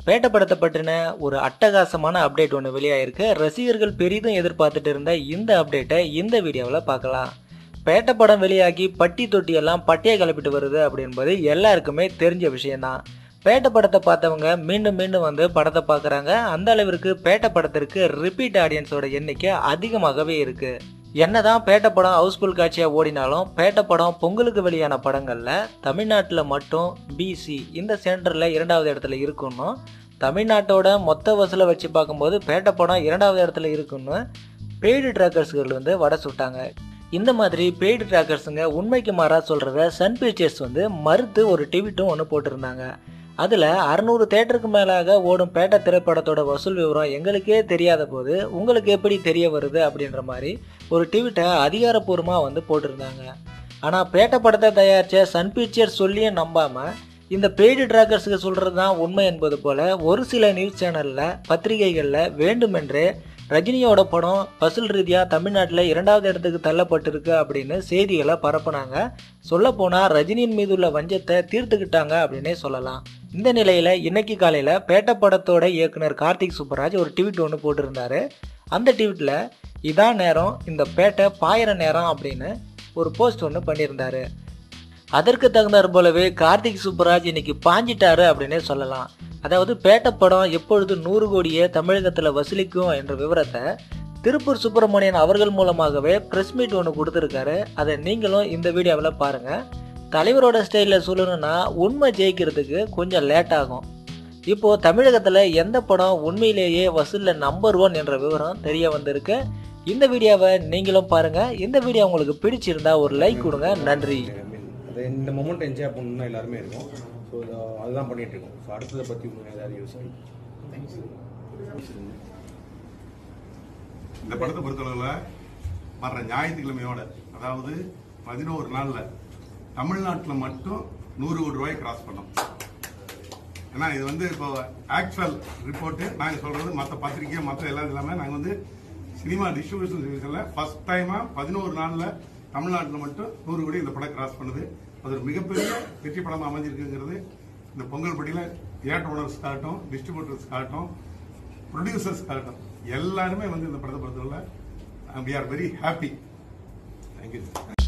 பேட்ட படத்தை பற்றின ஒரு அட்டகாசமான அப்டேட் ஒன்று வெளியாயிருக்கு. ரசிகர்கள் பெரிதும் எதிர்பார்த்துட்டு இருந்த இந்த அப்டேட்டை இந்த வீடியோவில் பார்க்கலாம். பேட்ட படம் வெளியாகி பட்டி தொட்டி எல்லாம் பட்டையை கிளப்பிட்டு வருது அப்படின்பது எல்லாருக்குமே தெரிஞ்ச விஷயம்தான். பேட்ட படத்தை பார்த்தவங்க மீண்டும் மீண்டும் வந்து படத்தை பார்க்குறாங்க. அந்த அளவிற்கு பேட்ட படத்திற்கு ரிப்பீட் ஆடியன்ஸோட எண்ணிக்கை அதிகமாகவே இருக்கு. என்னதான் பேட்ட படம் ஹவுஸ்ஃபுல் காட்சியாக ஓடினாலும் பேட்ட படம் பொங்கலுக்கு வெளியான படங்களில் தமிழ்நாட்டில் மட்டும் பிசி இந்த சென்டரில் 2வது இடத்துல இருக்குன்னு, தமிழ்நாட்டோட மொத்த வசூலை வச்சு பார்க்கும்போது பேட்ட படம் 2வது இடத்துல இருக்குன்னு பெய்டு ட்ராக்கர்ஸ்கள் வந்து வடை சுட்டாங்க. இந்த மாதிரி பெய்டு ட்ராக்கர்ஸுங்க உண்மைக்கு மாறாக சொல்கிறத சன் பிக்சர்ஸ் வந்து மறுத்து ஒரு ட்வீட்டும் ஒன்று போட்டிருந்தாங்க. அதில் 600 தேட்டருக்கு மேலாக ஓடும் பேட்ட திரைப்படத்தோட வசூல் விவரம் எங்களுக்கே தெரியாத போது உங்களுக்கு எப்படி தெரிய வருது அப்படின்ற மாதிரி ஒரு ட்வீட்டை அதிகாரப்பூர்வமாக வந்து போட்டிருந்தாங்க. ஆனால் பேட்ட படத்தை தயாரித்த சன் பிக்சர்ஸ் சொல்லியும் நம்பாமல் இந்த பெய்டு ட்ராக்கர்ஸுக்கு சொல்கிறது தான் உண்மை என்பது போல் ஒரு சில நியூஸ் சேனலில் பத்திரிகைகளில் வேண்டுமென்றே ரஜினியோட படம் வசூல் ரீதியாக தமிழ்நாட்டில் 2வது இடத்துக்கு தள்ளப்பட்டிருக்கு அப்படின்னு செய்திகளை பரப்புனாங்க. சொல்லப்போனால் ரஜினியின் மீது உள்ள வஞ்சத்தை தீர்த்துக்கிட்டாங்க அப்படின்னே சொல்லலாம். இந்த நிலையில் இன்னைக்கு காலையில் பேட்ட படத்தோட இயக்குனர் கார்த்திக் சுப்பராஜ் ஒரு ட்வீட் ஒன்று போட்டிருந்தாரு. அந்த ட்வீட்டில் இதான் நேரம், இந்த பேட்டை பாயிற நேரம் அப்படின்னு ஒரு போஸ்ட் ஒன்று பண்ணியிருந்தாரு. அதற்கு தகுந்தாற் போலவே கார்த்திக் சுப்பராஜ் இன்னைக்கு பாஞ்சிட்டாரு அப்படின்னே சொல்லலாம். அதாவது பேட்ட படம் எப்பொழுது 100 கோடியை தமிழகத்தில் வசூலிக்கும் என்ற விவரத்தை திருப்பூர் சுப்பிரமணியன் அவர்கள் மூலமாகவே ப்ரெஸ் மீட் ஒன்று கொடுத்துருக்காரு. அதை நீங்களும் இந்த வீடியோவில் பாருங்கள். தலைவரோட ஸ்டைலில் சொல்லணும்னா உண்மை ஜெயிக்கிறதுக்கு கொஞ்சம் லேட் ஆகும். இப்போது தமிழகத்தில் எந்த படம் உண்மையிலேயே வசூலில் நம்பர் 1 என்ற விவரம் தெரிய வந்திருக்கு. இந்த வீடியோவை நீங்களும் பாருங்கள். இந்த வீடியோ உங்களுக்கு பிடிச்சிருந்தா ஒரு லைக் கொடுங்க. நன்றி. இந்த மொமெண்ட் என்ஜாய் பண்ணணும்னா எல்லாருமே இருக்கும். ஸோ அதுதான் பண்ணிட்டு இருக்கோம். ஸோ அடுத்ததை பற்றி உங்களுக்கு ஏதாவது யோசிச்சு இந்த படத்தை பொறுத்தளவில் வர்ற ஞாயிற்றுக்கிழமையோட, அதாவது 11 நாளில் தமிழ்நாட்டில் மட்டும் 100 கோடி ரூபாய் கிராஸ் பண்ணோம். ஏன்னா இது வந்து இப்போ ஆக்சுவல் ரிப்போர்ட்டு நாங்கள் சொல்றது, மற்ற பத்திரிக்கை மற்ற எல்லாம் இல்லாமல் நாங்கள் வந்து சினிமா டிஸ்ட்ரிபியூஷன் சர்வீஸில் ஃபர்ஸ்ட் டைமாக 11 நாளில் தமிழ்நாட்டில் மட்டும் 100 கோடி இந்த படம் கிராஸ் பண்ணுது. அது ஒரு மிகப்பெரிய வெற்றி படமாக அமைஞ்சிருக்குங்கிறது இந்த பொங்கல் பட்டியலில் தியேட்டர் ஓனர்ஸ் காட்டும், டிஸ்ட்ரிபியூட்டர்ஸ் காட்டும், ப்ரொடியூசர்ஸ் காட்டும், எல்லாருமே வந்து இந்த படத்தை பொறுத்தவரை we are very happy. Thank you.